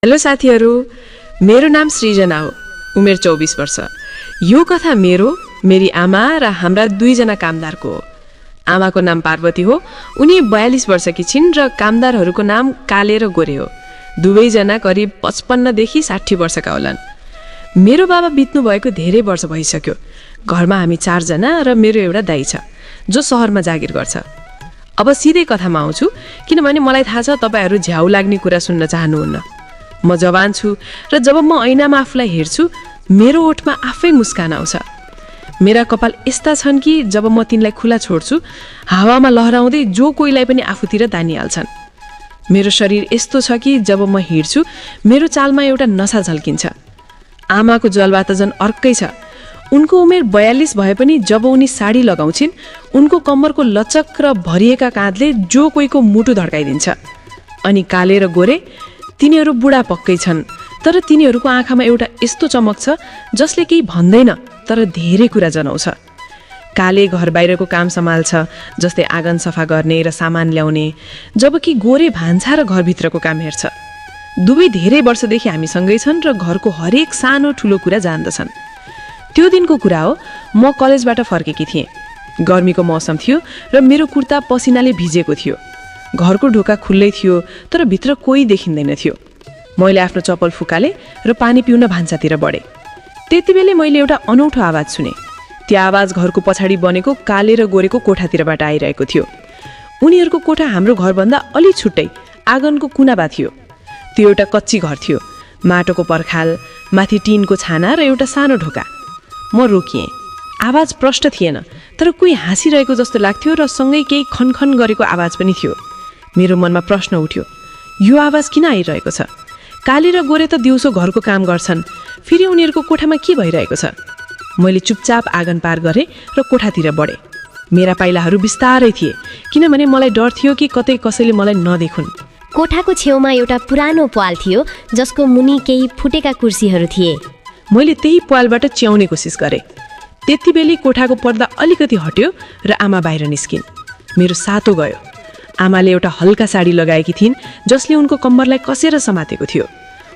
Hello साथीहरू, मेरो नाम सृजना हो। उमेर 24 वर्ष। यो कथा मेरी आमा र हाम्रा 2 जना कामदारको हो। आमाको नाम पार्वती हो। उनी 42 वर्षकी छिन् र कामदारहरूको नाम काले र गोरे हो। दुवैजना करिब 55 देखि 60 वर्षका होलान्। मेरो बाबा बित्नु भएको धेरै वर्ष भइसक्यो। घरमा हामी 4 जना र मेरो एउटा दाइ छ जो शहरमा जागिर गर्छ। अब सिधै कथामा आउँछु, किनभने मलाई थाहा छ तपाईहरू झ्याउ लाग्ने कुरा सुन्न चाहनुहुन्न। म जवान छु र जब म ऐनामा आफूलाई हेर्छु मेरो ओठमा आफै मुस्कान आउँछ। मेरा कपाल यस्ता छन् कि जब म तिनलाई खुला छोड्छु हावामा लहराउँदै जो कोहीलाई पनि आफूतिर तानिहाल्छन्। मेरो शरीर यस्तो छ कि जब म हिँड्छु मेरो चालमा एउटा नशा झल्किन्छ। आमाको जलवा त झन् अर्कै छ। उनको उमेर 42 भए पनि जब उनी साडी लगाउँछिन् उनको कम्मरको लचक र भरिएका काँधले जो कोहीको मुटु धड्काइदिन्छ। अनि काले र गोरे तिनीहरू बुढा पक्कै छन्, तर तिनीहरूको आँखामा एउटा यस्तो चमक छ जसले केही भन्दैन तर धेरै कुरा जनाउँछ। काले घर बाहिरको काम सम्हाल्छ, जस्तै आँगन सफा गर्ने र सामान ल्याउने, जबकि गोरे भान्सा र घरभित्रको काम हेर्छ। दुवै धेरै वर्षदेखि हामीसँगै छन् र घरको हरेक सानो ठुलो कुरा जान्दछन्। त्यो दिनको कुरा हो, म कलेजबाट फर्केकी थिएँ। गर्मीको मौसम थियो र मेरो कुर्ता पसिनाले भिजेको थियो। घरको ढोका खुल्लै थियो तर भित्र कोही देखिँदैन थियो। मैले आफ्नो चप्पल फुकाले र पानी पिउन भान्सातिर बढेँ। त्यतिबेलै मैले एउटा अनौठो आवाज सुने। त्यो आवाज घरको पछाडि बनेको काले र गोरेको कोठातिरबाट आइरहेको थियो। उनीहरूको कोठा हाम्रो घरभन्दा अलि छुट्टै आँगनको कुनाबा थियो। त्यो एउटा कच्ची घर थियो, माटोको पर्खाल, माथि टिनको छाना र एउटा सानो ढोका। म रोकिएँ। आवाज प्रष्ट थिएन, तर कोही हाँसिरहेको जस्तो लाग्थ्यो र सँगै केही खनखन गरेको आवाज पनि थियो। मेरो मनमा प्रश्न उठ्यो, यो आवाज किन आइरहेको छ? काली र गोरे त दिउँसो घरको काम गर्छन्, फेरि उनीहरूको कोठामा के भइरहेको छ? मैले चुपचाप आँगन पार गरेँ र कोठातिर बढेँ। मेरा पाइलाहरू बिस्तारै थिए, किनभने मलाई डर थियो कि कतै कसैले मलाई नदेखुन्। कोठाको छेउमा एउटा पुरानो प्वाल थियो जसको मुनि केही फुटेका कुर्सीहरू थिए। मैले त्यही प्वालबाट च्याउने कोसिस गरेँ। त्यतिबेलै कोठाको पर्दा अलिकति हट्यो र आमा बाहिर निस्किन्। मेरो सातो गयो। आमाले एउटा हल्का साडी लगाएकी थिइन् जसले उनको कम्मरलाई कसेर समातेको थियो।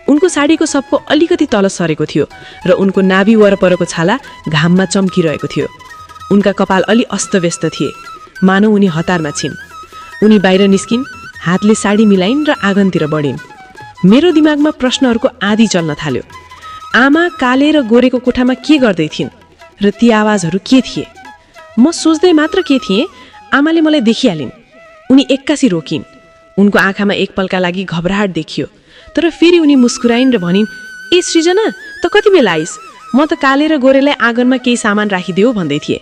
उनको साडीको सप्पो अलिकति तल सरेको थियो र उनको नाभि वरपरको छाला घाममा चम्किरहेको थियो। उनका कपाल अलि अस्तव्यस्त थिए, मानौ उनी हतारमा छिन्। उनी बाहिर निस्किन्, हातले साडी मिलाइन् र आँगनतिर बढिन्। मेरो दिमागमा प्रश्नहरूको आँधी चल्न थाल्यो। आमा काले र गोरेको कोठामा के गर्दै थिइन् र ती आवाजहरू के थिए? म सोच्दै मात्र के थिएँ, आमाले मलाई देखिहालिन्। उनी एक्कासी रोकिन्। उनको आँखामा एक पलका लागि घबराहट देखियो, तर फेरि उनी मुस्कुराइन् र भनिन्, ए सृजना, त कति बेला आइस? म त काले र गोरेलाई आँगनमा केही सामान राखिदेऊ भन्दै थिएँ।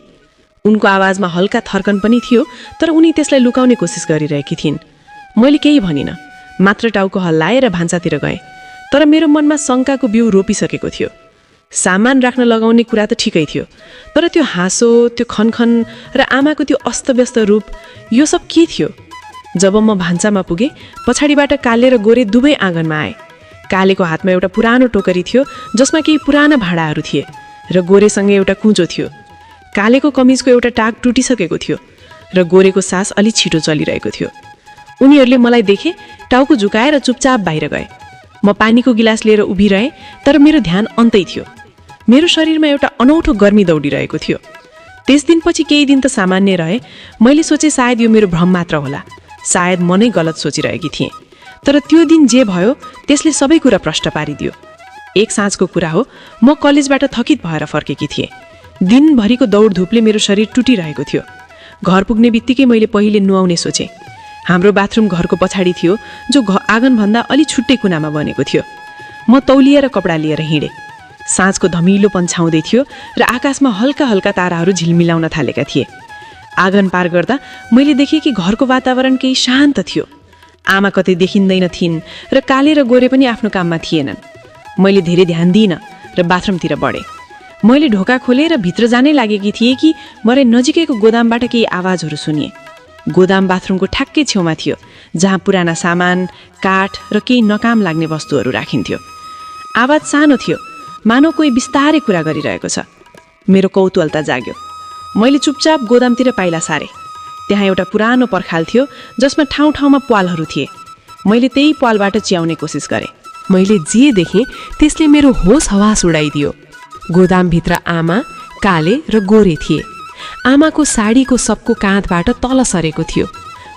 उनको आवाजमा हल्का थर्कन पनि थियो, तर उनी त्यसलाई लुकाउने कोसिस गरिरहेकी थिइन्। मैले केही भनिनँ, मात्र टाउको हल्लाएर भान्सातिर गएँ। तर मेरो मनमा शङ्काको बिउ रोपिसकेको थियो। सामान राख्न लगाउने कुरा त ठिकै थियो, तर त्यो हाँसो, त्यो खनखन र आमाको त्यो अस्तव्यस्त रूप, यो सब के थियो? जब म भान्सामा पुगेँ, पछाडिबाट काले र गोरे दुवै आँगनमा आए। कालेको हातमा एउटा पुरानो टोकरी थियो जसमा केही पुराना भाँडाहरू थिए र गोरेसँग एउटा कुँचो थियो। कालेको कमिजको एउटा टाग टुटिसकेको थियो र गोरेको सास अलि छिटो चलिरहेको थियो। उनीहरूले मलाई देखे, टाउको झुकाएर चुपचाप बाहिर गए। म पानीको गिलास लिएर उभिरहेँ, तर मेरो ध्यान अन्तै थियो। मेरो शरीरमा एउटा अनौठो गर्मी दौडिरहेको थियो। त्यस दिनपछि केही दिन त सामान्य रहे। मैले सोचेँ सायद यो मेरो भ्रम मात्र होला, सायद म नै गलत सोचिरहेकी थिएँ। तर त्यो दिन जे भयो त्यसले सबै कुरा प्रष्ट पारिदियो। एक साँझको कुरा हो, म कलेजबाट थकित भएर फर्केकी थिएँ। दिनभरिको दौडधुपले मेरो शरीर टुटिरहेको थियो। घर पुग्ने बित्तिकै मैले पहिले नुहाउने सोचेँ। हाम्रो बाथरुम घरको पछाडि थियो, जो आँगनभन्दा अलि छुट्टै कुनामा बनेको थियो। म तौलिएर कपडा लिएर हिँडेँ। साँझको धमिलो पन्छाउँदै थियो र आकाशमा हल्का हल्का ताराहरू झिलमिलाउन थालेका थिए। आँगन पार गर्दा मैले देखेँ कि घरको वातावरण केही शान्त थियो। आमा कतै देखिँदैन थिइन् र काले र गोरे पनि आफ्नो काममा थिएनन्। मैले धेरै ध्यान दिइनँ र बाथरुमतिर बढेँ। मैले ढोका खोलेर भित्र जानै लागेकी थिएँ कि मरे नजिकैको गोदामबाट केही आवाजहरू सुनिए। गोदाम बाथरुमको ठ्याक्कै छेउमा थियो, जहाँ पुराना सामान, काठ र केही नकाम लाग्ने वस्तुहरू राखिन्थ्यो। आवाज सानो थियो, मानौ कोही बिस्तारै कुरा गरिरहेको छ। मेरो कौतूहलता जाग्यो। मैले चुपचाप गोदामतिर पाइला सारेँ। त्यहाँ एउटा पुरानो पर्खाल थियो जसमा ठाउँ ठाउँमा प्वालहरू थिए। मैले त्यही प्वालबाट च्याउने कोसिस गरेँ। मैले जे देखेँ त्यसले मेरो होस हवास उडाइदियो। गोदामभित्र आमा, काले र गोरे थिए। आमाको साडीको सबको काँधबाट तल सरेको थियो।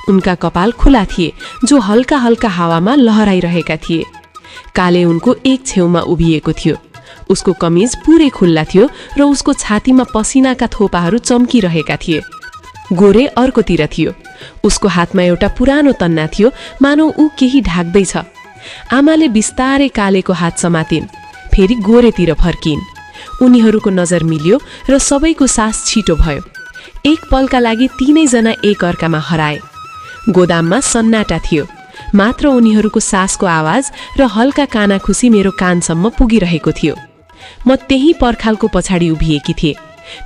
उनका कपाल खुला थिए, जो हल्का हल्का हावामा लहराइरहेका थिए। काले उनको एक छेउमा उभिएको थियो। उसको कमिज पुरै खुल्ला थियो र उसको छातीमा पसिनाका थोपाहरू चम्किरहेका थिए। गोरे अर्कोतिर थियो। उसको हातमा एउटा पुरानो तन्ना थियो, मानौ ऊ केही ढाक्दैछ। आमाले बिस्तारै कालेको हात समातिन्, फेरि गोरेतिर फर्किन्। उनीहरूको नजर मिल्यो र सबैको सास छिटो भयो। एक पलका लागि तीनैजना एक अर्कामा हराए। गोदाममा सन्नाटा थियो, मात्र उनीहरूको सासको आवाज र हल्का कानाखुसी मेरो कानसम्म पुगिरहेको थियो। म त्यही पर्खालको पछाडि उभिएकी थिएँ।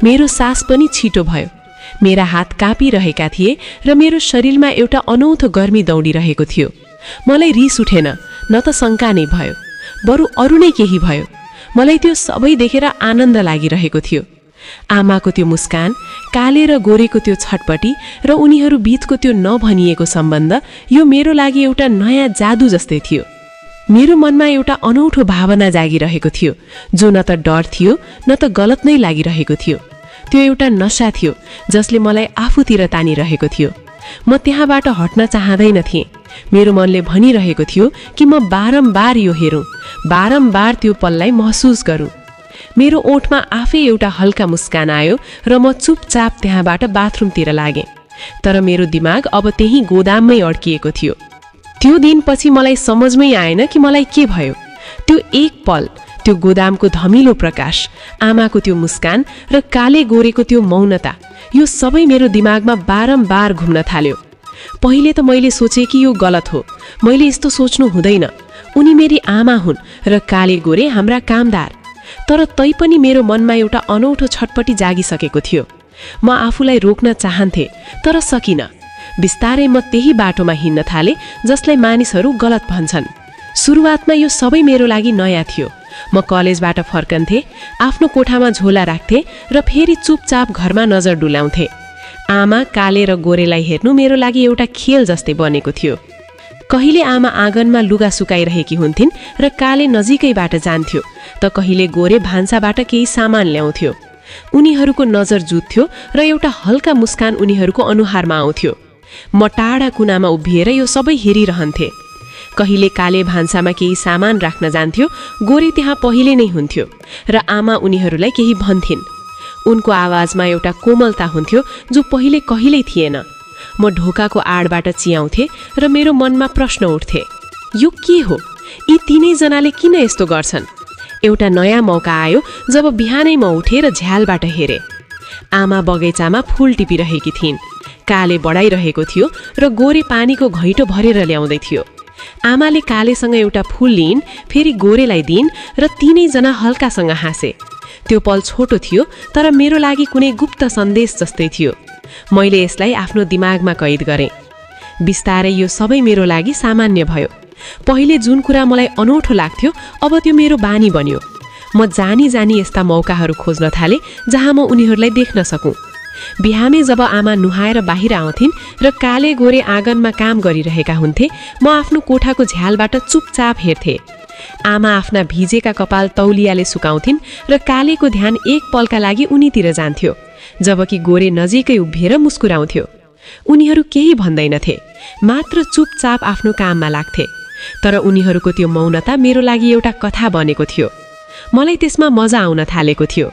मेरो सास पनि छिटो भयो। मेरा हात काँपिरहेका थिए र मेरो शरीरमा एउटा अनौठो गर्मी दौडिरहेको थियो। मलाई रिस उठेन, न त शङ्का नै भयो, बरु अरू नै केही भयो। मलाई त्यो सबै देखेर आनन्द लागिरहेको थियो। आमाको त्यो मुस्कान, काले र गोरेको त्यो छटपटी र उनीहरू बीचको त्यो नभनिएको सम्बन्ध, यो मेरो लागि एउटा नयाँ जादु जस्तै थियो। मेरो मनमा एउटा अनौठो भावना जागिरहेको थियो, जो न त डर थियो न त गलत नै लागिरहेको थियो। त्यो एउटा नशा थियो जसले मलाई आफूतिर तानिरहेको थियो। म त्यहाँबाट हट्न चाहँदैन थिएँ। मेरो मनले भनिरहेको थियो कि म बारम्बार यो हेरौँ, बारम्बार त्यो पललाई महसुस गरौँ। मेरो ओठमा आफै एउटा हल्का मुस्कान आयो र म चुपचाप त्यहाँबाट बाथरुमतिर लागेँ। तर मेरो दिमाग अब त्यही गोदाममै अड्किएको थियो। त्यो दिनपछि मलाई समझमै आएन कि मलाई के भयो। त्यो एक पल, त्यो गोदामको धमिलो प्रकाश, आमाको त्यो मुस्कान र काले गोरेको त्यो मौनता, यो सबै मेरो दिमागमा बारम्बार घुम्न थाल्यो। पहिले त मैले सोचेँ कि यो गलत हो, मैले यस्तो सोच्नु हुँदैन। उनी मेरी आमा हुन् र काले गोरे हाम्रा कामदार। तर तैपनि मेरो मनमा एउटा अनौठो छटपटी जागिसकेको थियो। म आफूलाई रोक्न चाहन्थेँ, तर सकिनँ। बिस्तारै म त्यही बाटोमा हिँड्न थालेँ जसलाई मानिसहरू गलत भन्छन्। सुरुवातमा यो सबै मेरो लागि नयाँ थियो। म कलेजबाट फर्कन्थेँ, आफ्नो कोठामा झोला राख्थेँ र फेरि चुपचाप घरमा नजर डुलाउँथेँ। आमा, काले र गोरेलाई हेर्नु मेरो लागि एउटा खेल जस्तै बनेको थियो। कहिले आमा आँगनमा लुगा सुकाइरहेकी हुन्थिन् र काले नजिकैबाट जान्थ्यो, त कहिले गोरे भान्साबाट केही सामान ल्याउँथ्यो। उनीहरूको नजर जुत्थ्यो र एउटा हल्का मुस्कान उनीहरूको अनुहारमा आउँथ्यो। म टाढा कुनामा उभिएर यो सबै हेरिरहन्थेँ। कहिले काले भान्सामा केही सामान राख्न जान्थ्यो, गोरे त्यहाँ पहिले नै हुन्थ्यो र आमा उनीहरूलाई केही भन्थिन्। उनको आवाजमा एउटा कोमलता हुन्थ्यो जो पहिले कहिल्यै थिएन। म ढोकाको आडबाट चियाउँथेँ र मेरो मनमा प्रश्न उठ्थे, यो के हो? यी तीनैजनाले किन यस्तो गर्छन्? एउटा नयाँ मौका आयो जब बिहानै म उठेर झ्यालबाट हेरेँ। आमा बगैँचामा फूल टिपिरहेकी थिइन्। काले बढाइरहेको थियो र गोरे पानीको घैँटो भरेर ल्याउँदै थियो। आमाले कालेसँग एउटा फूल लिइन्, फेरि गोरेलाई दिइन् र तीनैजना हल्कासँग हाँसे। त्यो पल छोटो थियो, तर मेरो लागि कुनै गुप्त सन्देश जस्तै थियो। मैले यसलाई आफ्नो दिमागमा कैद गरेँ। बिस्तारै यो सबै मेरो लागि सामान्य भयो। पहिले जुन कुरा मलाई अनौठो लाग्थ्यो, अब त्यो मेरो बानी बन्यो। म जानी जानी यस्ता मौकाहरू खोज्न थालेँ जहाँ म उनीहरूलाई देख्न सकूँ। बिहानै जब आमा नुहाएर बाहिर आउँथिन् र काले गोरे आँगनमा काम गरिरहेका हुन्थे, म आफ्नो कोठाको झ्यालबाट चुपचाप हेर्थेँ। आमा आफ्ना भिजेका कपाल तौलियाले सुकाउँथिन् र कालेको ध्यान एक पलका लागि उनीतिर जान्थ्यो, जबकि गोरे नजिकै उभिएर मुस्कुराउँथ्यो। उनीहरू केही भन्दैनथे, मात्र चुपचाप आफ्नो काममा लाग्थे। तर उनीहरूको त्यो मौनता मेरो लागि एउटा कथा बनेको थियो। मलाई त्यसमा मजा आउन थालेको थियो।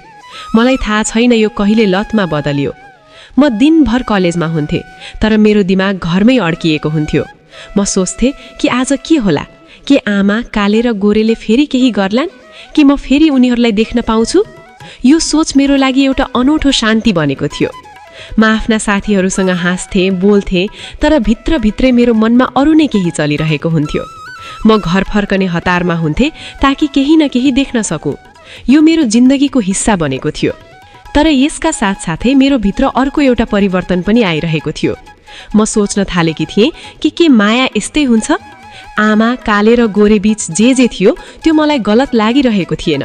मलाई थाहा छैन यो कहिले लतमा बदलियो। म दिनभर कलेजमा हुन्थेँ, तर मेरो दिमाग घरमै अड्किएको हुन्थ्यो। म सोच्थेँ कि आज के होला? के आमा, काले र गोरेले फेरि केही गर्लान्? कि म फेरि उनीहरूलाई देख्न पाउँछु? यो सोच मेरो लागि एउटा अनौठो शान्ति बनेको थियो। म आफ्ना साथीहरूसँग हाँस्थेँ, बोल्थेँ, तर भित्रभित्रै मेरो मनमा अरू नै केही चलिरहेको हुन्थ्यो। म घर फर्कने हतारमा हुन्थेँ ताकि केही न केही देख्न सकूँ। यो मेरो जिन्दगीको हिस्सा बनेको थियो। तर यसका साथसाथै मेरो भित्र अर्को एउटा परिवर्तन पनि आइरहेको थियो। म सोच्न थालेकी थिएँ कि के माया यस्तै हुन्छ? आमा, काले र गोरे बीच जे थियो त्यो मलाई गलत लागिरहेको थिएन,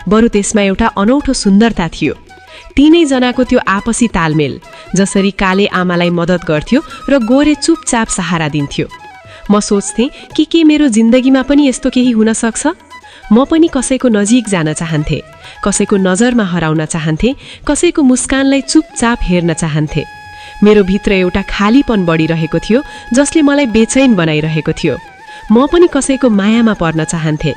बरु त्यसमा एउटा अनौठो सुन्दरता थियो। तीनैजनाको त्यो आपसी तालमेल, जसरी काले आमालाई मद्दत गर्थ्यो र गोरे चुपचाप सहारा दिन्थ्यो। म सोच्थेँ कि के मेरो जिन्दगीमा पनि यस्तो केही हुन सक्छ। म पनि कसैको नजिक जान चाहन्थे, कसैको नजरमा हराउन चाहन्थे, कसैको मुस्कानलाई चुपचाप हेर्न चाहन्थे। मेरो भित्र एउटा खालीपन बढिरहेको थियो जसले मलाई बेचैन बनाइरहेको थियो। म पनि कसैको मायामा पर्न चाहन्थे।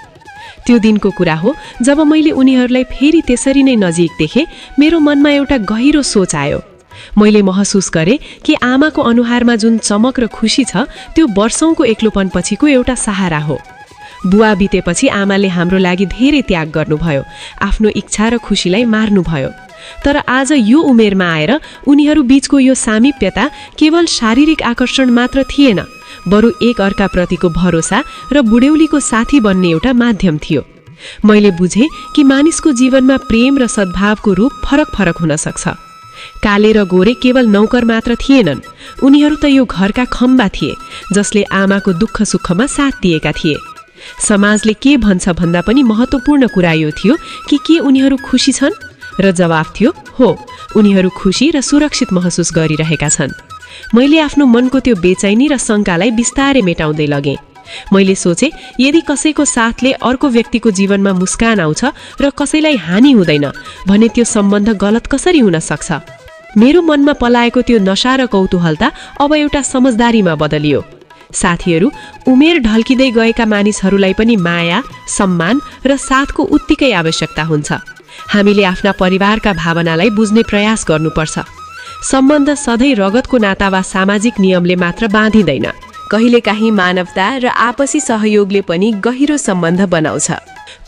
त्यो दिनको कुरा हो जब मैले उनीहरूलाई फेरि त्यसरी नै नजिक देखेँ। मेरो मनमा एउटा गहिरो सोच आयो। मैले महसुस गरेँ कि आमाको अनुहारमा जुन चमक र खुसी छ त्यो वर्षौंको एक्लोपन पछिको एउटा सहारा हो। बुवा बितेपछि आमाले हाम्रो लागि धेरै त्याग गर्नुभयो, आफ्नो इच्छा र खुसीलाई मार्नुभयो। तर आज यो उमेरमा आएर उनीहरू बीचको यो सामिप्यता केवल शारीरिक आकर्षण मात्र थिएन, बरु एक अर्काप्रतिको भरोसा र बुढ्यौलीको साथी बन्ने एउटा माध्यम थियो। मैले बुझेँ कि मानिसको जीवनमा प्रेम र सद्भावको रूप फरक फरक हुन सक्छ। काले र गोरे केवल नौकर मात्र थिएनन्, उनीहरू त यो घरका खम्बा थिए जसले आमाको दुःख सुखमा साथ दिएका थिए। समाजले के भन्छ भन्दा पनि महत्त्वपूर्ण कुरा यो थियो कि के उनीहरू खुसी छन्, र जवाफ थियो हो, उनीहरू खुसी र सुरक्षित महसुस गरिरहेका छन्। मैले आफ्नो मनको त्यो बेचैनी र शङ्कालाई बिस्तारै मेटाउँदै लगेँ। मैले सोचेँ यदि कसैको साथले अर्को व्यक्तिको जीवनमा मुस्कान आउँछ र कसैलाई हानि हुँदैन भने त्यो सम्बन्ध गलत कसरी हुन सक्छ। मेरो मनमा पलाएको त्यो नशा र कौतूहलता अब एउटा समझदारीमा बदलियो। साथीहरू, उमेर ढल्किँदै गएका मानिसहरूलाई पनि माया, सम्मान र साथको उत्तिकै आवश्यकता हुन्छ। हामीले आफ्ना परिवारका भावनालाई बुझ्ने प्रयास गर्नुपर्छ। सम्बन्ध सधैँ रगतको नाता वा सामाजिक नियमले मात्र बाँधिँदैन। कहिलेकाहीँ मानवता र आपसी सहयोगले पनि गहिरो सम्बन्ध बनाउँछ।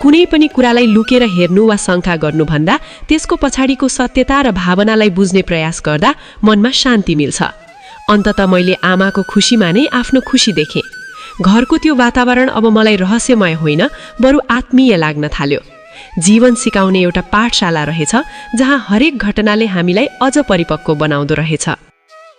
कुनै पनि कुरालाई लुकेर हेर्नु वा शङ्का गर्नुभन्दा त्यसको पछाडिको सत्यता र भावनालाई बुझ्ने प्रयास गर्दा मनमा शान्ति मिल्छ। अन्ततः मैले आमाको खुसीमा नै आफ्नो खुसी देखेँ। घरको त्यो वातावरण अब मलाई रहस्यमय होइन, बरु आत्मीय लाग्न थाल्यो। जीवन सिकाउने एउटा पाठशाला रहेछ जहाँ हरेक घटनाले हामीलाई अझ परिपक्व बनाउँदो रहेछ।